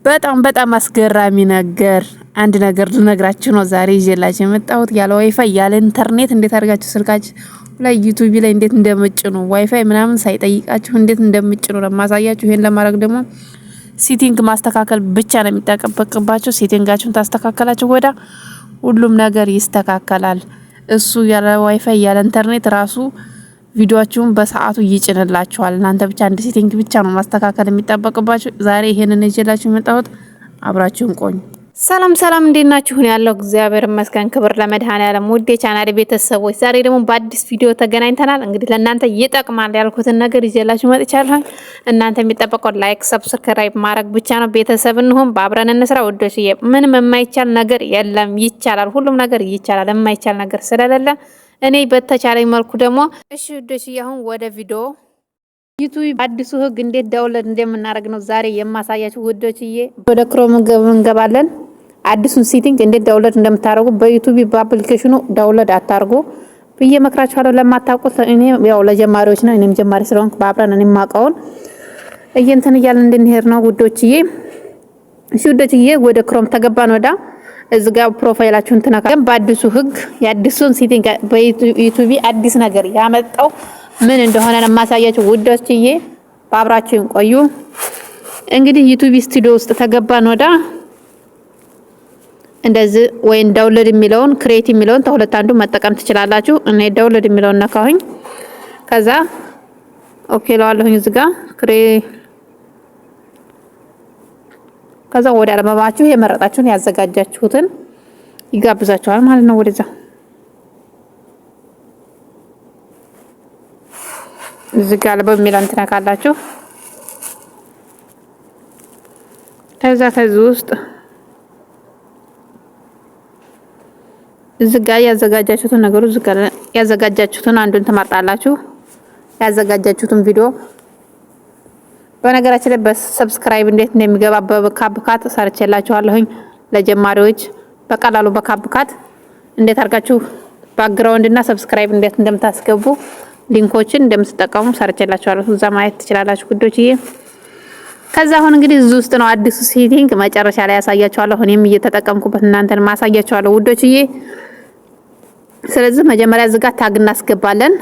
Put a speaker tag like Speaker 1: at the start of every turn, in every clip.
Speaker 1: በጣም አስገራሚ ነገር አንድ ነገር ልነግራችሁ ነው ዛሬ ይዤላችሁ የመጣሁት። ያለ ዋይፋይ ያለ ኢንተርኔት እንዴት አድርጋችሁ ስልካችሁ ላይ ዩቲዩብ ላይ እንዴት እንደምጭኑ ዋይፋይ ምናምን ሳይጠይቃችሁ እንዴት እንደምጭኑ ለማሳያችሁ። ይሄን ለማድረግ ደግሞ ሴቲንግ ማስተካከል ብቻ ነው የሚጠበቅባችሁ። ሴቲንጋችሁን ታስተካከላችሁ ወዳ ሁሉም ነገር ይስተካከላል። እሱ ያለ ዋይፋይ ያለ ኢንተርኔት ራሱ ቪዲዮአችሁን በሰዓቱ ይጭንላችኋል። እናንተ ብቻ አንድ ሴቲንግ ብቻ ነው ማስተካከል የሚጠበቅባችሁ። ዛሬ ይሄንን ይዤላችሁ የመጣሁት አብራችሁን ቆዩ። ሰላም እንዴት ናችሁ? ያለው እግዚአብሔር ይመስገን፣ ክብር ለመድኃኔዓለም። ውድ የቻናሌ ቤተሰቦች ዛሬ ደግሞ በአዲስ ቪዲዮ ተገናኝተናል። እንግዲህ ለእናንተ ይጠቅማል ያልኩትን ነገር ይዤላችሁ መጥቻለሁ። እናንተ የሚጠበቀው ላይክ፣ ሰብስክራይብ ማድረግ ብቻ ነው። ቤተሰብ እንሁን፣ በአብረን እንስራ። ውዶች ምንም የማይቻል ነገር የለም፣ ይቻላል። ሁሉም ነገር ይቻላል። የማይቻል ነገር ስለሌለ እኔ በተቻለኝ መልኩ ደግሞ እሺ ውዶች፣ አሁን ወደ ቪዲዮ ዩቲዩብ አዲሱ ህግ እንዴት ዳውንሎድ እንደምናደርግ ነው ዛሬ የማሳያችሁ ውዶችዬ። ወደ ክሮም እንገባለን። አዲሱን ሴቲንግ እንዴት ዳውንሎድ እንደምታደርጉ በዩቲዩብ በአፕሊኬሽኑ ዳውንሎድ አታርጉ ብዬ መክራችኋለሁ። ለማታውቁት እኔ ያው ለጀማሪዎች ነው፣ እኔም ጀማሪ ስለሆንኩ በአብረን እኔም ማውቀውን እየንተን እያልን እንድንሄድ ነው ውዶችዬ። እሺ ውዶችዬ፣ ወደ ክሮም ተገባን። ወዳ እዚህ ጋር ፕሮፋይላችሁን ትነካለን። በአዲሱ ህግ የአዲሱን ሴቲንግ በዩቲዩብ አዲስ ነገር ያመጣው ምን እንደሆነ ለማሳያችሁ ውዶችዬ፣ በአብራችሁን ቆዩ። እንግዲህ ዩቲዩብ ስቱዲዮ ውስጥ ተገባን። ወዳ እንደዚህ ወይን ዳውንሎድ የሚለውን ክሬት የሚለውን ተሁለት አንዱ መጠቀም ትችላላችሁ። እኔ ዳውንሎድ የሚለውን ነካሁኝ። ከዛ ኦኬ ለዋለሁኝ እዚህ ጋር ከዛ ወደ አለማማችሁ የመረጣችሁን ያዘጋጃችሁትን ይጋብዛችኋል ማለት ነው። ወደዛ እዚህ ጋር በሚለው ትነካላችሁ። ከዛ ከዚህ ውስጥ እዚህ ጋር ያዘጋጃችሁትን ነገሩ እዚህ ጋር ያዘጋጃችሁትን አንዱን ትመርጣላችሁ። ያዘጋጃችሁትን ቪዲዮ በነገራችን ላይ በሰብስክራይብ እንዴት እንደሚገባ በካፕካት ሰርቼላችኋለሁኝ ለጀማሪዎች በቀላሉ በካፕካት እንዴት አድርጋችሁ ባክግራውንድ እና ሰብስክራይብ እንዴት እንደምታስገቡ ሊንኮችን እንደምትጠቀሙ ሰርቼላችኋለሁ። እዛ ማየት ትችላላችሁ ጉዶችዬ። ከዛ አሁን እንግዲህ እዚህ ውስጥ ነው አዲሱ ሴቲንግ መጨረሻ ላይ ያሳያችኋለሁ። እኔም እየተጠቀምኩበት እናንተን ማሳያችኋለሁ ውዶችዬ። ስለዚህ መጀመሪያ እዚህ ጋር ታግ እናስገባለን።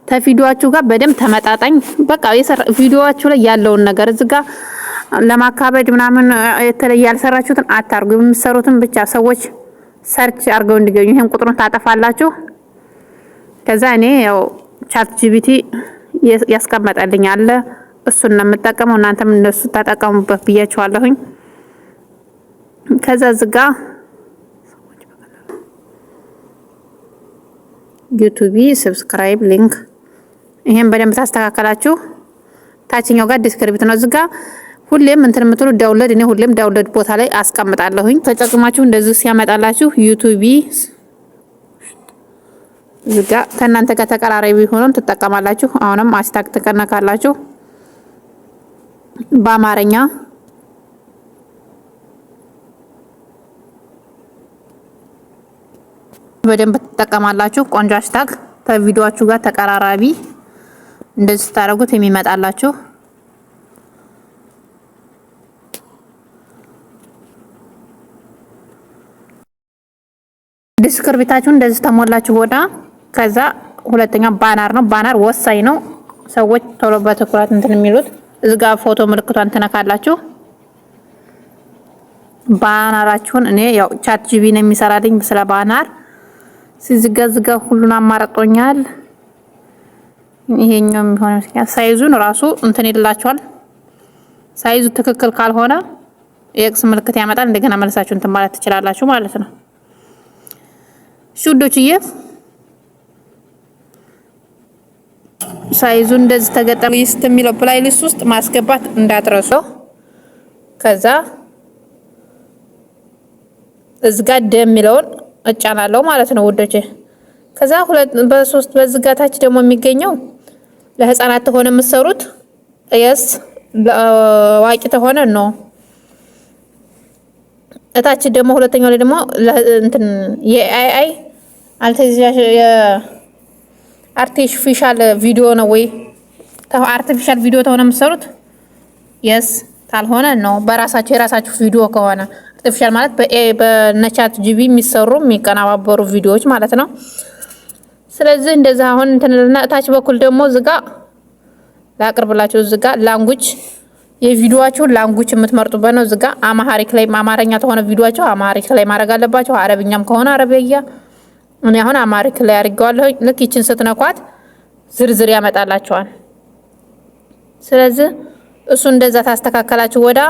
Speaker 1: ተቪዲዮአችሁ ጋር በደንብ ተመጣጣኝ በቃ ቪዲዮአችሁ ላይ ያለውን ነገር እዚህ ጋር ለማካበድ ምናምን የተለየ ያልሰራችሁትን አታርጉ። የምትሰሩትን ብቻ ሰዎች ሰርች አድርገው እንዲገኙ ይሄን ቁጥሩን ታጠፋላችሁ። ከዛ እኔ ያው ቻት ጂፒቲ ያስቀመጠልኝ አለ እሱን ነው የምጠቀመው። እናንተም እንደሱ ተጠቀሙበት ብያችኋለሁኝ። ከዛ እዚህ ጋር ዩቲዩብ ሰብስክራይብ ሊንክ ይሄን በደንብ ታስተካከላችሁ። ታችኛው ጋር ዲስክሪፕት ነው። እዚህ ጋር ሁሌም እንትን የምትሉ ዳውንሎድ እኔ ሁሌም ዳውንሎድ ቦታ ላይ አስቀምጣለሁኝ። ተጨቅማችሁ እንደዚህ ሲያመጣላችሁ ዩቲዩብ እዚህ ጋር ከእናንተ ጋር ተቀራራቢ ሆኖም ትጠቀማላችሁ። አሁንም አስታክ ተከነካላችሁ በአማርኛ በደንብ ትጠቀማላችሁ። ቆንጆ ሃሽታግ ከቪዲዮአችሁ ጋር ተቀራራቢ እንደዚህ ታረጉት የሚመጣላችሁ። ዲስክሪፕታችሁን እንደዚህ ተሞላችሁ ወዳ ከዛ ሁለተኛው ባነር ነው። ባነር ወሳኝ ነው። ሰዎች ቶሎ በትኩረት እንትን የሚሉት እዚህ ጋር ፎቶ ምልክቷን ትነካላችሁ። ባነራችሁን እኔ ያው ቻት ጂቢ ነው የሚሰራልኝ ስለ ባነር ሲዝጋዝጋ ሁሉን አማራጦኛል። ይሄኛው የሚሆነው ሳይዙን ራሱ እንትን ይላችኋል። ሳይዙ ትክክል ካልሆነ ኤክስ ምልክት ያመጣል። እንደገና መልሳችሁ እንትን ማለት ትችላላችሁ ማለት ነው። ሹዶችዬ ሳይዙ እንደዚህ ተገጠመ ሊስት የሚለው ፕሌይሊስት ውስጥ ማስገባት እንዳትረሱ። ከዛ እዚህ ጋር ደም የሚለውን እጫናለሁ ማለት ነው ውዶቼ። ከዛ በሶስት በዝጋታች ደግሞ የሚገኘው ለህፃናት ተሆነ የምትሰሩት ኤስ ለዋቂ ተሆነ ነው። እታች ደግሞ ሁለተኛው ላይ ደግሞ እንትን የአይአይ አርቲፊሻል ቪዲዮ ነው ወይ አርቲፊሻል ቪዲዮ ተሆነ የምትሰሩት የስ ካልሆነ ነው በራሳችሁ የራሳችሁ ቪዲዮ ከሆነ አርቲፊሻል ማለት በነቻት ጂቢ የሚሰሩ የሚቀናባበሩ ቪዲዮዎች ማለት ነው። ስለዚህ እንደዛ አሁን እንተነና ታች በኩል ደግሞ ዝጋ ላቅርብላችሁ ዝጋ ላንጉጅ የቪዲዮአችሁ ላንጉጅ የምትመርጡበት ነው። ዝጋ አማሃሪክ ላይ አማርኛ ተሆነ ቪዲዮአችሁ አማሃሪክ ላይ ማድረግ አለባችሁ። አረብኛም ከሆነ አረብያ እኔ አሁን አማሃሪክ ላይ አድርጌዋለሁ። ልክ ይችን ስትነኳት ዝርዝር ያመጣላችኋል። ስለዚህ እሱ እንደዛ ታስተካከላችሁ ወዳ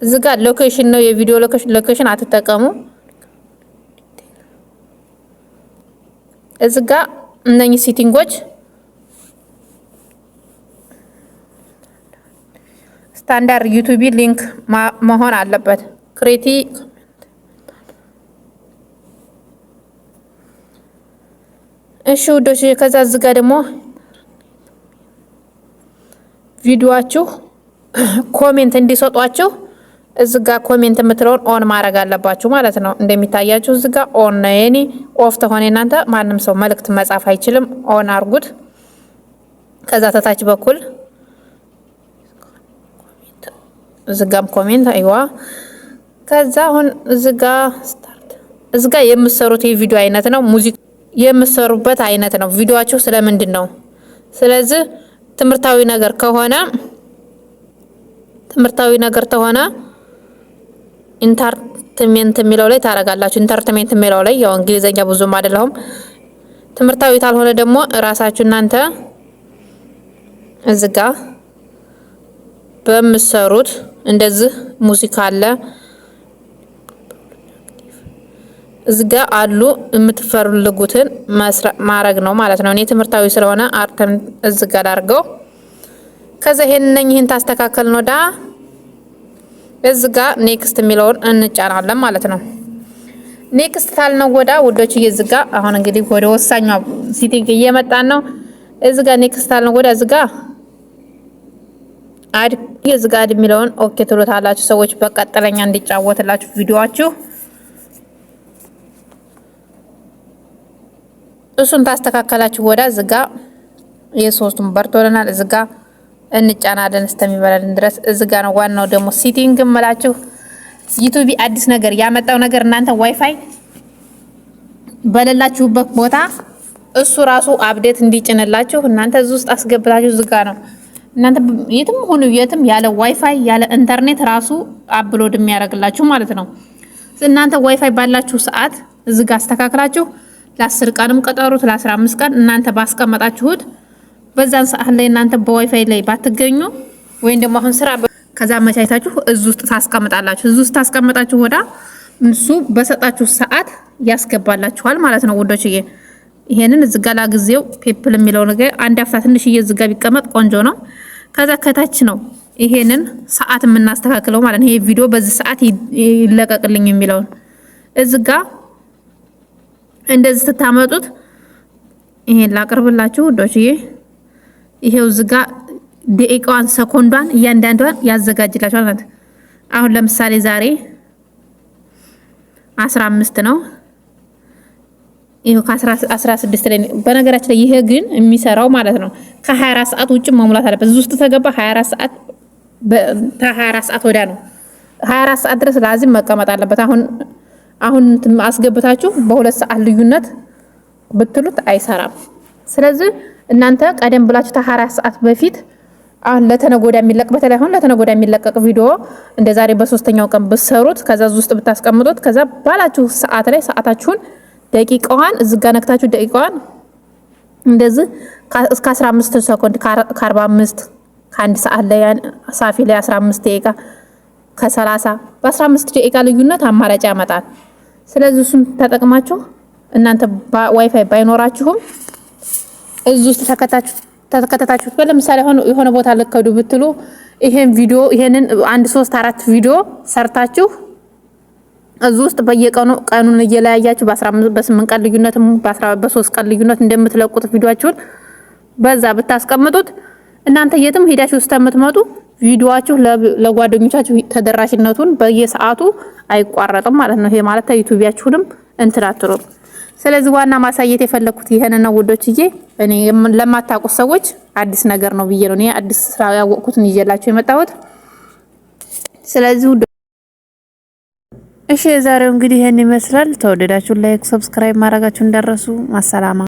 Speaker 1: ዝጋ ሎኬሽን ነው የቪዲዮ ሎኬሽን አትጠቀሙ። እዝጋ እነኚህ ሴቲንጎች ስታንዳርድ ዩቲዩብ ሊንክ መሆን አለበት። ክሬቲ እሺ ውዶች ከዛ ዝጋ ደግሞ ቪዲዮአችሁ ኮሜንት እንዲሰጧችሁ እዝጋ ኮሜንት የምትለውን ኦን ማድረግ አለባችሁ ማለት ነው። እንደሚታያችሁ እዝጋ ኦን ነው የኔ ኦፍ ተሆነ እናንተ ማንም ሰው መልእክት መጻፍ አይችልም። ኦን አርጉት። ከዛ ተታች በኩል እዝጋም ኮሜንት አይዋ ከዛ አሁን እዝጋ ስታርት እዝጋ የምትሰሩት የቪዲዮ አይነት ነው። ሙዚቃ የምትሰሩበት አይነት ነው። ቪዲዮአችሁ ስለምንድን ነው? ስለዚህ ትምህርታዊ ነገር ከሆነ ኢንተርቴንመንት የሚለው ላይ ታረጋላችሁ። ኢንተርቴንመንት የሚለው ላይ ያው እንግሊዘኛ ብዙም አይደለም። ትምህርታዊ ካልሆነ ደግሞ ራሳችሁ እናንተ እዝጋ በምትሰሩት እንደዚህ ሙዚቃ አለ እዝጋ አሉ የምትፈልጉትን ማረግ ነው ማለት ነው። እኔ ትምህርታዊ ስለሆነ አርተን እዝጋ ዳርገው ከዛ ይሄን ታስተካከል ነው ዳ እዝጋ ኔክስት የሚለውን እንጫናለን ማለት ነው። ኔክስት ታልነው ወዳ ውዶች እዝጋ አሁን እንግዲህ ወደ ወሳኛው ሴቲንግ እየመጣን ነው። እዝጋ ኔክስት ታልነው ወዳ እዝጋ አድ እዝጋ አድ የሚለውን ኦኬ ትሉታላችሁ። ሰዎች በቀጥለኛ እንዲጫወትላችሁ ቪዲዮአችሁ እሱን ታስተካከላችሁ ወዳ እዝጋ የሶስቱን በርቶልናል። እዝጋ እንጫናለን እስከሚበላልን ድረስ እዝጋ ነው። ዋናው ደግሞ ሴቲንግ እምላችሁ ዩቲዩብ አዲስ ነገር ያመጣው ነገር እናንተ ዋይፋይ በሌላችሁበት ቦታ እሱ ራሱ አፕዴት እንዲጭንላችሁ እናንተ እዚህ ውስጥ አስገብታችሁ እዝጋ ነው። እናንተ የትም ሆኑ የትም ያለ ዋይፋይ ያለ ኢንተርኔት ራሱ አፕሎድ የሚያደርግላችሁ ማለት ነው። እናንተ ዋይፋይ ባላችሁ ሰዓት እዝጋ አስተካክላችሁ ለ10 ቀንም ቀጠሩት ለ15 ቀን እናንተ ባስቀመጣችሁት በዛን ሰዓት ላይ እናንተ በዋይፋይ ላይ ባትገኙ ወይም ደግሞ አሁን ስራ ከዛ መቻይታችሁ እዚህ ውስጥ ታስቀምጣላችሁ። እዚህ ውስጥ ታስቀምጣችሁ ወዳ እሱ በሰጣችሁ ሰዓት ያስገባላችኋል ማለት ነው ውዶችዬ። ይሄንን እዚህ ጋር ለጊዜው ፔፕል የሚለው ነገር አንድ አፍታ ትንሽዬ እዚህ ጋር ቢቀመጥ ቆንጆ ነው። ከዛ ከታች ነው ይሄንን ሰዓት የምናስተካክለው ማለት ነው። ይሄ ቪዲዮ በዚህ ሰዓት ይለቀቅልኝ የሚለው እዚህ ጋር እንደዚህ ስታመጡት ይሄን ላቅርብላችሁ ውዶችዬ። ይሄው እዚህ ጋር ደቂቃዋን ሰኮንዷን እያንዳንዷን ያዘጋጅላችኋል ማለት አሁን ለምሳሌ ዛሬ 15 ነው። ይሄው ከ16 ላይ በነገራችን ላይ ይሄ ግን የሚሰራው ማለት ነው ከ24 ሰዓት ውጭ መሙላት አለበት። እዚህ ውስጥ ተገባ 24 ሰዓት ከ24 ሰዓት ወዲያ ነው 24 ሰዓት ድረስ ላዚም መቀመጥ አለበት። አሁን አስገብታችሁ በ2 ሰዓት ልዩነት ብትሉት አይሰራም። ስለዚህ እናንተ ቀደም ብላችሁ ከ24 ሰዓት በፊት አሁን ለተነጎዳ የሚለቅ በተለይ አሁን ለተነጎዳ የሚለቀቅ ቪዲዮ እንደ ዛሬ በሶስተኛው ቀን ብትሰሩት ከዛ ውስጥ ብታስቀምጡት ከዛ ባላችሁ ሰዓት ላይ ሰዓታችሁን ደቂቃዋን እዚህ ጋር ነክታችሁ ደቂቃዋን እንደዚህ እስከ 15 ሰኮንድ ከ45 ከአንድ ሰዓት ላይ ሳፊ ላይ 15 ደቂቃ ከ30 በ15 ደቂቃ ልዩነት አማራጭ ያመጣል። ስለዚህ እሱን ተጠቅማችሁ እናንተ ዋይፋይ ባይኖራችሁም እዚህ ውስጥ ተከታታችሁ ለምሳሌ የሆነ ቦታ ልከዱ ብትሉ ይሄን ቪዲዮ ይሄንን 1 3 4 ቪዲዮ ሰርታችሁ እዚህ ውስጥ በየቀኑ ቀኑን እየለያያችሁ በ15 በ8 ቀን ልዩነትም በ3 ቀን ልዩነት እንደምትለቁት ቪዲዮአችሁን በዛ ብታስቀምጡት እናንተ የትም ሄዳችሁ ስለምትመጡ ቪዲዮአችሁ ለጓደኞቻችሁ ተደራሽነቱን በየሰዓቱ አይቋረጥም ማለት ነው። ይሄ ማለት ዩቲዩብያችሁንም እንትራትሩ። ስለዚህ ዋና ማሳየት የፈለኩት ይሄን ነው ውዶችዬ። እኔ ለማታውቁት ሰዎች አዲስ ነገር ነው ብዬ ነው እኔ አዲስ ስራ ያወቅኩትን ይዤላችሁ የመጣሁት። ስለዚህ እሺ የዛሬው እንግዲህ ይሄን ይመስላል። ተወደዳችሁ ላይክ ሰብስክራይብ ማድረጋችሁ እንዳረሱ። ማሰላማ